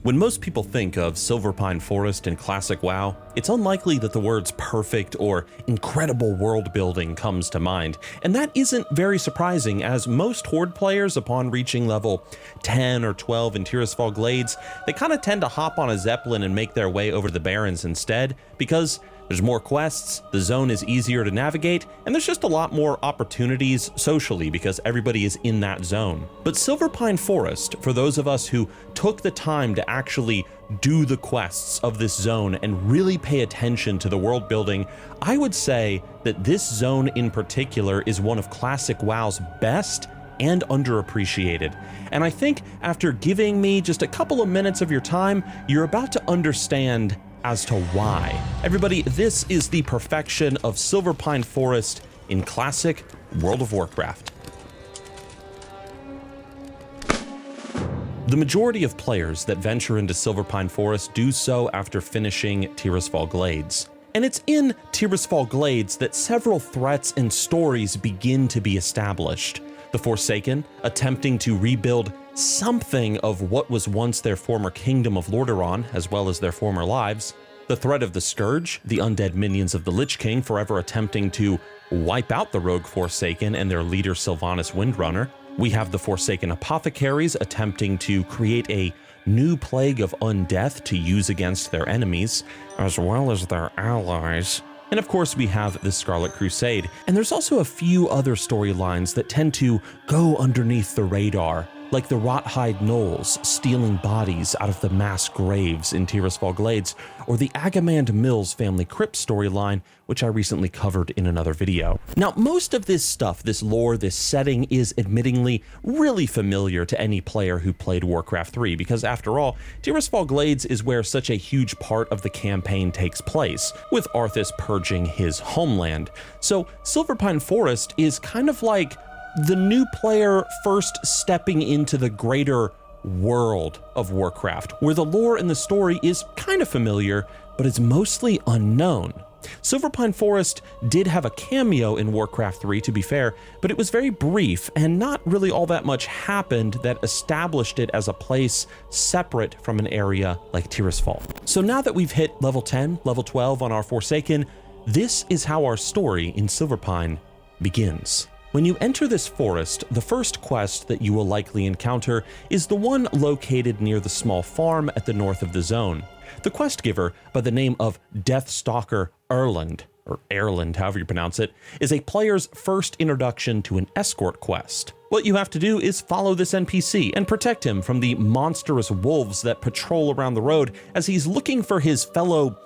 When most people think of Silverpine Forest in Classic WoW, it's unlikely that the words perfect or incredible world building comes to mind, and that isn't very surprising as most Horde players upon reaching level 10 or 12 in Tirisfal Glades, they kind of tend to hop on a Zeppelin and make their way over to the Barrens instead, because there's more quests, the zone is easier to navigate, and there's just a lot more opportunities socially because everybody is in that zone. But Silverpine Forest, for those of us who took the time to actually do the quests of this zone and really pay attention to the world building, I would say that this zone in particular is one of Classic WoW's best and underappreciated. And I think after giving me just a couple of minutes of your time, you're about to understand as to why. Everybody, this is the perfection of Silverpine Forest in Classic World of Warcraft. The majority of players that venture into Silverpine Forest do so after finishing Tirisfal Glades. And it's in Tirisfal Glades that several threats and stories begin to be established. The Forsaken, attempting to rebuild something of what was once their former kingdom of Lordaeron, as well as their former lives. The threat of the Scourge, the undead minions of the Lich King forever attempting to wipe out the rogue Forsaken and their leader Sylvanas Windrunner. We have the Forsaken Apothecaries attempting to create a new plague of undeath to use against their enemies, as well as their allies. And of course we have the Scarlet Crusade, and there's also a few other storylines that tend to go underneath the radar, like the Rothhide Knolls stealing bodies out of the mass graves in Tirisfal Glades, or the Agamand Mills family crypt storyline, which I recently covered in another video. Now, most of this stuff, this lore, this setting is admittingly really familiar to any player who played Warcraft 3, because after all, Tirisfal Glades is where such a huge part of the campaign takes place, with Arthas purging his homeland. So Silverpine Forest is kind of like the new player first stepping into the greater world of Warcraft, where the lore and the story is kind of familiar, but it's mostly unknown. Silverpine Forest did have a cameo in Warcraft 3, to be fair, but it was very brief, and not really all that much happened that established it as a place separate from an area like Tirisfal. So now that we've hit level 10, level 12 on our Forsaken, this is how our story in Silverpine begins. When you enter this forest, the first quest that you will likely encounter is the one located near the small farm at the north of the zone. The quest giver, by the name of Deathstalker Erland, or Erland, however you pronounce it, is a player's first introduction to an escort quest. What you have to do is follow this NPC and protect him from the monstrous wolves that patrol around the road as he's looking for his fellow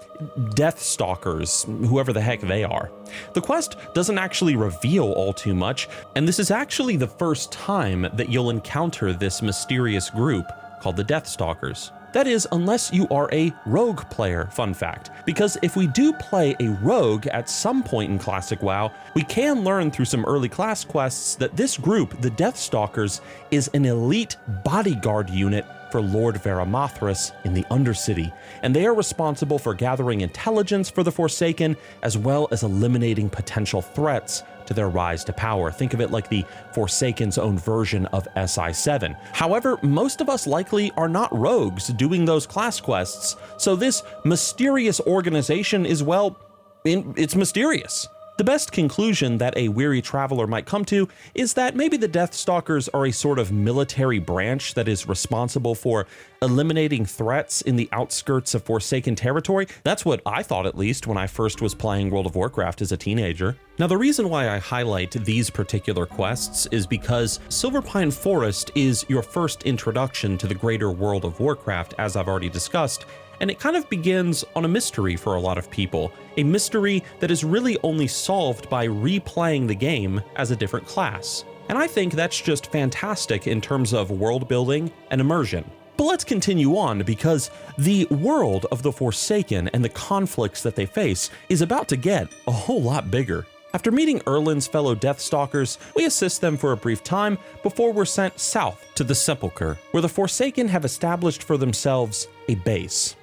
Deathstalkers, whoever the heck they are. The quest doesn't actually reveal all too much, and this is actually the first time that you'll encounter this mysterious group called the Deathstalkers. That is, unless you are a rogue player, fun fact. Because if we do play a rogue at some point in Classic WoW, we can learn through some early class quests that this group, the Deathstalkers, is an elite bodyguard unit for Lord Varamathras in the Undercity, and they are responsible for gathering intelligence for the Forsaken, as well as eliminating potential threats to their rise to power. Think of it like the Forsaken's own version of SI7. However, most of us likely are not rogues doing those class quests, so this mysterious organization is, well, it's mysterious. The best conclusion that a weary traveler might come to is that maybe the Deathstalkers are a sort of military branch that is responsible for eliminating threats in the outskirts of Forsaken territory. That's what I thought, at least, when I first was playing World of Warcraft as a teenager. Now, the reason why I highlight these particular quests is because Silverpine Forest is your first introduction to the greater World of Warcraft, as I've already discussed, and it kind of begins on a mystery for a lot of people, a mystery that is really only solved by replaying the game as a different class. And I think that's just fantastic in terms of world building and immersion. But let's continue on, because the world of the Forsaken and the conflicts that they face is about to get a whole lot bigger. After meeting Erland's fellow Deathstalkers, we assist them for a brief time before we're sent south to the Sepulchre, where the Forsaken have established for themselves a base.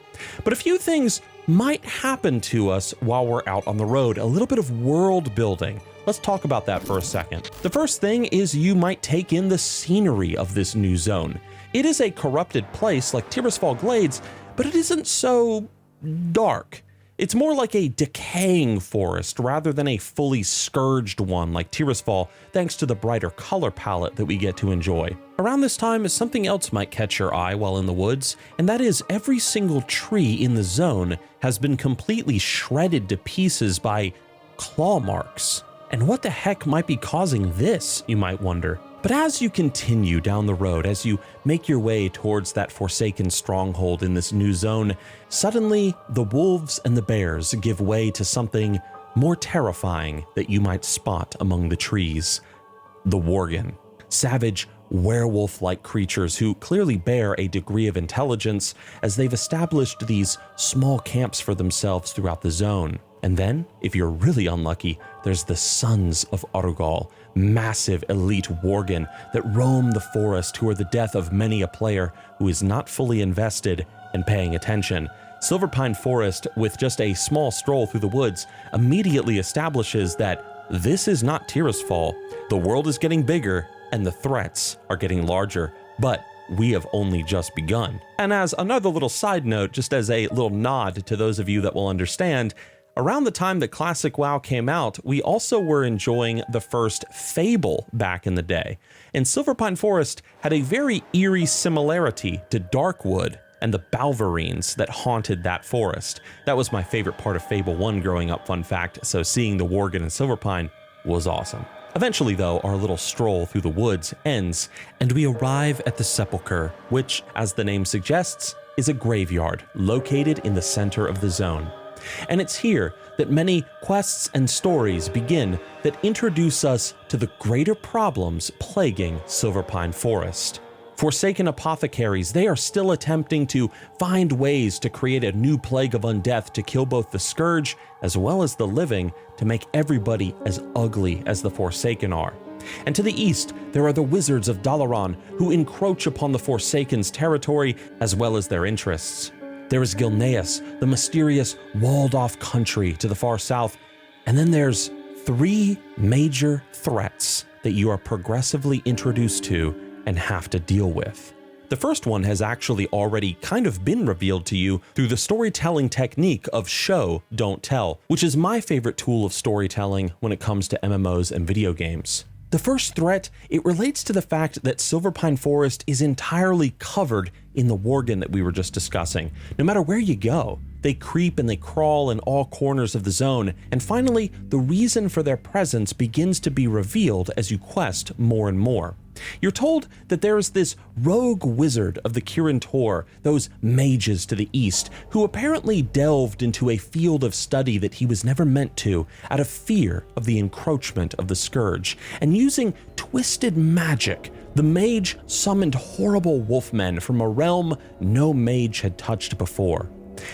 But a few things might happen to us while we're out on the road, a little bit of world building. Let's talk about that for a second. The first thing is you might take in the scenery of this new zone. It is a corrupted place like Tirisfal Glades, but it isn't so dark. It's more like a decaying forest rather than a fully scourged one like Tirisfal, thanks to the brighter color palette that we get to enjoy. Around this time, something else might catch your eye while in the woods, and that is every single tree in the zone has been completely shredded to pieces by claw marks. And what the heck might be causing this, you might wonder? But as you continue down the road, as you make your way towards that forsaken stronghold in this new zone, suddenly the wolves and the bears give way to something more terrifying that you might spot among the trees. The worgen. Savage, werewolf-like creatures who clearly bear a degree of intelligence as they've established these small camps for themselves throughout the zone. And then, if you're really unlucky, there's the Sons of Orugal, massive elite worgen that roam the forest who are the death of many a player who is not fully invested and paying attention. Silverpine Forest, with just a small stroll through the woods, immediately establishes that this is not Tirisfal. The world is getting bigger and the threats are getting larger, but we have only just begun. And as another little side note, just as a little nod to those of you that will understand, around the time that Classic WoW came out, we also were enjoying the first Fable back in the day. And Silverpine Forest had a very eerie similarity to Darkwood and the Balverines that haunted that forest. That was my favorite part of Fable 1 growing up, fun fact, so seeing the worgen in Silverpine was awesome. Eventually though, our little stroll through the woods ends, and we arrive at the Sepulchre, which, as the name suggests, is a graveyard located in the center of the zone. And it's here that many quests and stories begin that introduce us to the greater problems plaguing Silverpine Forest. Forsaken apothecaries, they are still attempting to find ways to create a new plague of undeath to kill both the Scourge as well as the living, to make everybody as ugly as the Forsaken are. And to the east, there are the Wizards of Dalaran, who encroach upon the Forsaken's territory as well as their interests. There is Gilneas, the mysterious walled-off country to the far south, and then there's 3 major threats that you are progressively introduced to and have to deal with. The first one has actually already kind of been revealed to you through the storytelling technique of show, don't tell, which is my favorite tool of storytelling when it comes to MMOs and video games. The first threat, it relates to the fact that Silverpine Forest is entirely covered in the worgen that we were just discussing. No matter where you go, they creep and they crawl in all corners of the zone, and finally, the reason for their presence begins to be revealed as you quest more and more. You're told that there is this rogue wizard of the Kirin Tor, those mages to the east, who apparently delved into a field of study that he was never meant to, out of fear of the encroachment of the Scourge. And using twisted magic, the mage summoned horrible wolfmen from a realm no mage had touched before.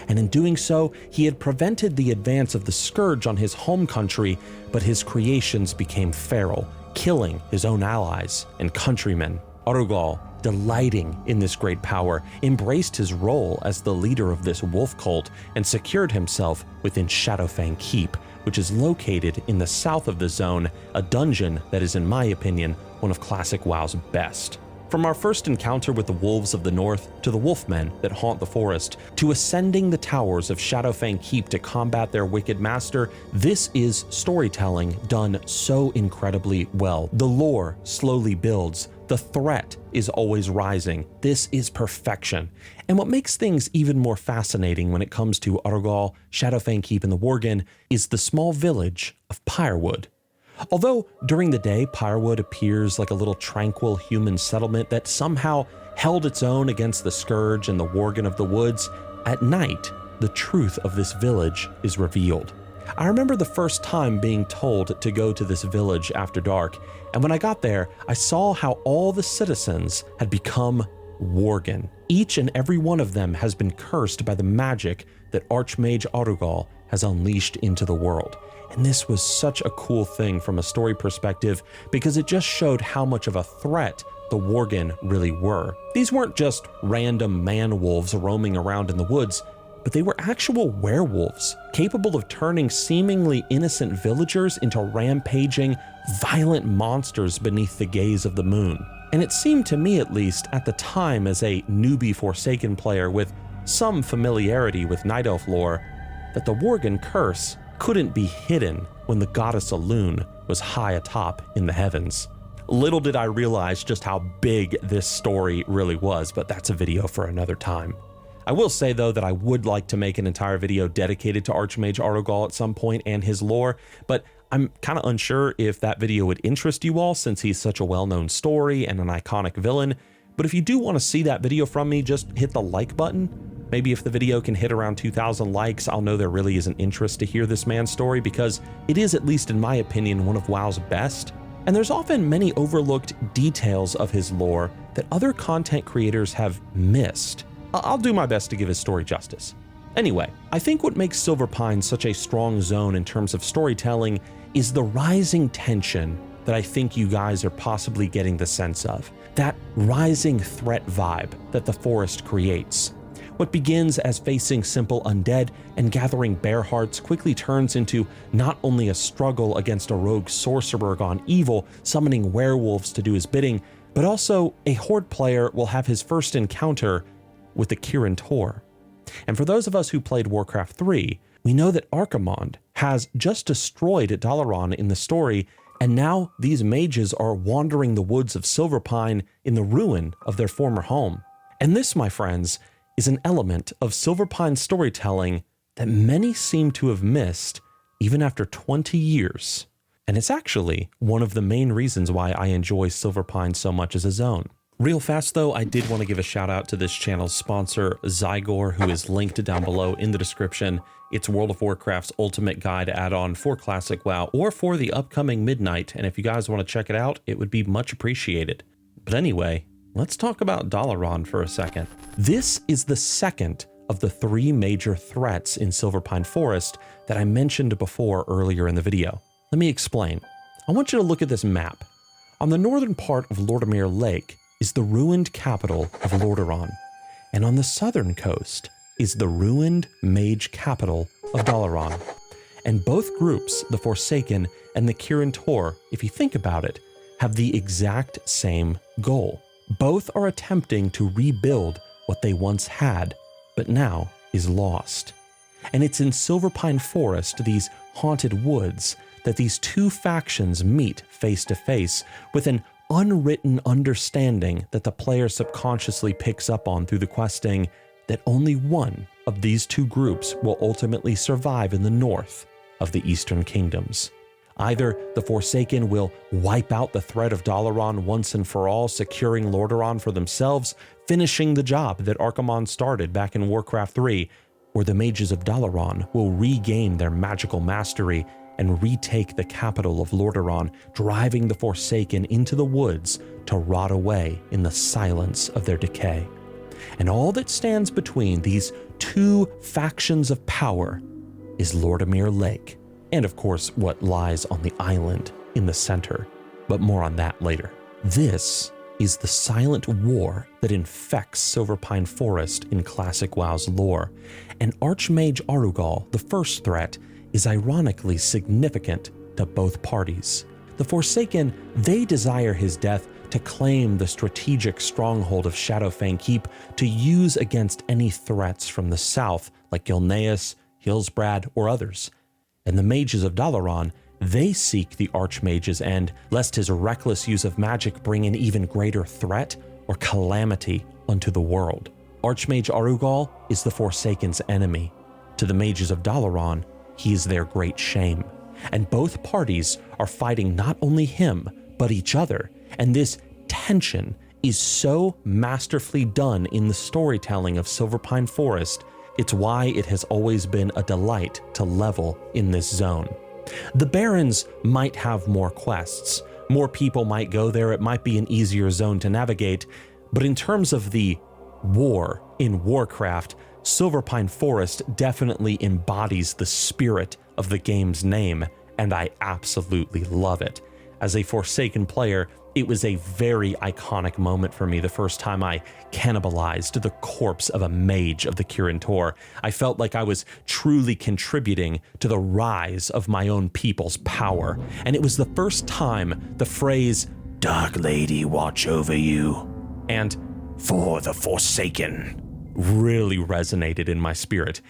And in doing so, he had prevented the advance of the Scourge on his home country, but his creations became feral, killing his own allies and countrymen. Orugal, delighting in this great power, embraced his role as the leader of this wolf cult and secured himself within Shadowfang Keep, which is located in the south of the zone, a dungeon that is, in my opinion, one of Classic WoW's best. From our first encounter with the wolves of the north, to the wolfmen that haunt the forest, to ascending the towers of Shadowfang Keep to combat their wicked master, this is storytelling done so incredibly well. The lore slowly builds, the threat is always rising. This is perfection. And what makes things even more fascinating when it comes to Orugal, Shadowfang Keep, and the worgen is the small village of Pyrewood. Although during the day, Pyrewood appears like a little tranquil human settlement that somehow held its own against the Scourge and the worgen of the woods, at night, the truth of this village is revealed. I remember the first time being told to go to this village after dark, and when I got there, I saw how all the citizens had become worgen. Each and every one of them has been cursed by the magic that Archmage Orugal has unleashed into the world. And this was such a cool thing from a story perspective because it just showed how much of a threat the worgen really were. These weren't just random man-wolves roaming around in the woods, but they were actual werewolves, capable of turning seemingly innocent villagers into rampaging, violent monsters beneath the gaze of the moon. And it seemed to me, at least at the time as a newbie Forsaken player with some familiarity with Night Elf lore, that the Worgen curse couldn't be hidden when the goddess Elune was high atop in the heavens. Little did I realize just how big this story really was, but that's a video for another time. I will say though that I would like to make an entire video dedicated to Archmage Arugal at some point and his lore, but I'm kind of unsure if that video would interest you all since he's such a well-known story and an iconic villain. But if you do want to see that video from me, just hit the like button. Maybe if the video can hit around 2,000 likes, I'll know there really is an interest to hear this man's story, because it is, at least in my opinion, one of WoW's best. And there's often many overlooked details of his lore that other content creators have missed. I'll do my best to give his story justice. Anyway, I think what makes Silverpine such a strong zone in terms of storytelling is the rising tension that I think you guys are possibly getting the sense of. That rising threat vibe that the forest creates. What begins as facing simple undead and gathering bear hearts quickly turns into not only a struggle against a rogue sorcerer gone evil, summoning werewolves to do his bidding, but also a horde player will have his first encounter with the Kirin Tor. And for those of us who played Warcraft 3, we know that Archimonde has just destroyed Dalaran in the story, and now these mages are wandering the woods of Silverpine in the ruin of their former home. And this, my friends, is an element of Silverpine storytelling that many seem to have missed even after 20 years. And it's actually one of the main reasons why I enjoy Silverpine so much as a zone. Real fast though, I did want to give a shout out to this channel's sponsor, Zygor, who is linked down below in the description. It's World of Warcraft's ultimate guide add-on for Classic WoW or for the upcoming Midnight, and if you guys want to check it out, it would be much appreciated. But anyway, let's talk about Dalaran for a second. This is the second of the 3 major threats in Silverpine Forest that I mentioned before earlier in the video. Let me explain. I want you to look at this map. On the northern part of Lordamere Lake is the ruined capital of Lordaeron, and on the southern coast is the ruined mage capital of Dalaran. And both groups, the Forsaken and the Kirin Tor, if you think about it, have the exact same goal. Both are attempting to rebuild what they once had, but now is lost. And it's in Silverpine Forest, these haunted woods, that these two factions meet face to face with an unwritten understanding that the player subconsciously picks up on through the questing, that only one of these two groups will ultimately survive in the north of the Eastern Kingdoms. Either the Forsaken will wipe out the threat of Dalaran once and for all, securing Lordaeron for themselves, finishing the job that Archimonde started back in Warcraft 3, or the mages of Dalaran will regain their magical mastery and retake the capital of Lordaeron, driving the Forsaken into the woods to rot away in the silence of their decay. And all that stands between these two factions of power is Lordamere Lake, and of course what lies on the island in the center, but more on that later. This is the silent war that infects Silverpine Forest in Classic WoW's lore, and Archmage Arugal, the first threat, is ironically significant to both parties. The Forsaken, they desire his death to claim the strategic stronghold of Shadowfang Keep to use against any threats from the south like Gilneas, Hillsbrad, or others. And the mages of Dalaran, they seek the Archmage's end, lest his reckless use of magic bring an even greater threat or calamity unto the world. Archmage Arugal is the Forsaken's enemy. To the mages of Dalaran, he is their great shame. And both parties are fighting not only him, but each other. And this tension is so masterfully done in the storytelling of Silverpine Forest, it's why it has always been a delight to level in this zone. The Barrens might have more quests, more people might go there, it might be an easier zone to navigate, but in terms of the war in Warcraft, Silverpine Forest definitely embodies the spirit of the game's name, and I absolutely love it. As a Forsaken player, it was a very iconic moment for me the first time I cannibalized the corpse of a mage of the Kirin Tor. I felt like I was truly contributing to the rise of my own people's power, and it was the first time the phrase, Dark Lady watch over you, and for the Forsaken really resonated in my spirit.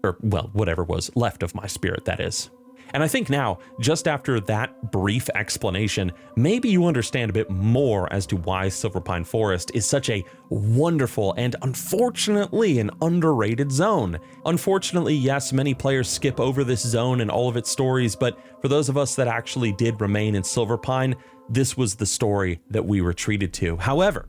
Or, well, whatever was left of my spirit, that is. And I think now, just after that brief explanation, maybe you understand a bit more as to why Silverpine Forest is such a wonderful and unfortunately an underrated zone. Unfortunately, yes, many players skip over this zone and all of its stories, but for those of us that actually did remain in Silverpine, this was the story that we were treated to. However,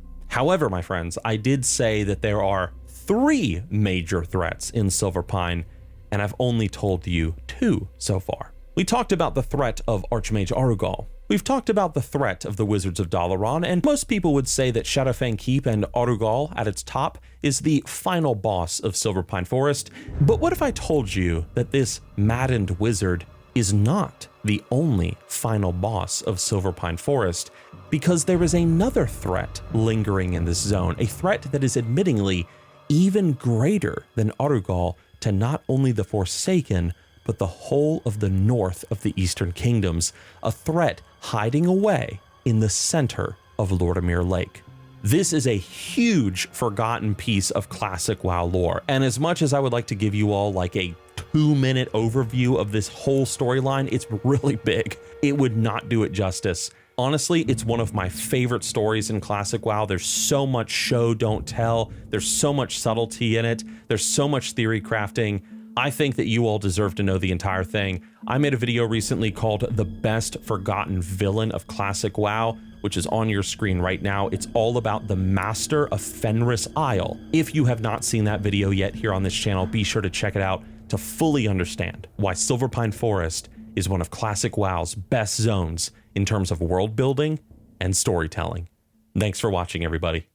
my friends, I did say that there are 3 major threats in Silverpine, and I've only told you 2 so far. We talked about the threat of Archmage Arugal. We've talked about the threat of the Wizards of Dalaran, and most people would say that Shadowfang Keep and Arugal at its top is the final boss of Silverpine Forest. But what if I told you that this maddened wizard is not the only final boss of Silverpine Forest, because there is another threat lingering in this zone, a threat that is admittingly even greater than Arugal to not only the Forsaken, but the whole of the north of the Eastern Kingdoms, a threat hiding away in the center of Lordamere Lake. This is a huge forgotten piece of classic WoW lore, and as much as I would like to give you all like a 2-minute overview of this whole storyline, it's really big. It would not do it justice. Honestly, it's one of my favorite stories in classic WoW. There's so much show don't tell. There's so much subtlety in it. There's so much theory crafting. I think that you all deserve to know the entire thing. I made a video recently called The Best Forgotten Villain of Classic WoW, which is on your screen right now. It's all about the Master of Fenris Isle. If you have not seen that video yet here on this channel, be sure to check it out to fully understand why Silverpine Forest is one of Classic WoW's best zones in terms of world building and storytelling. Thanks for watching, everybody.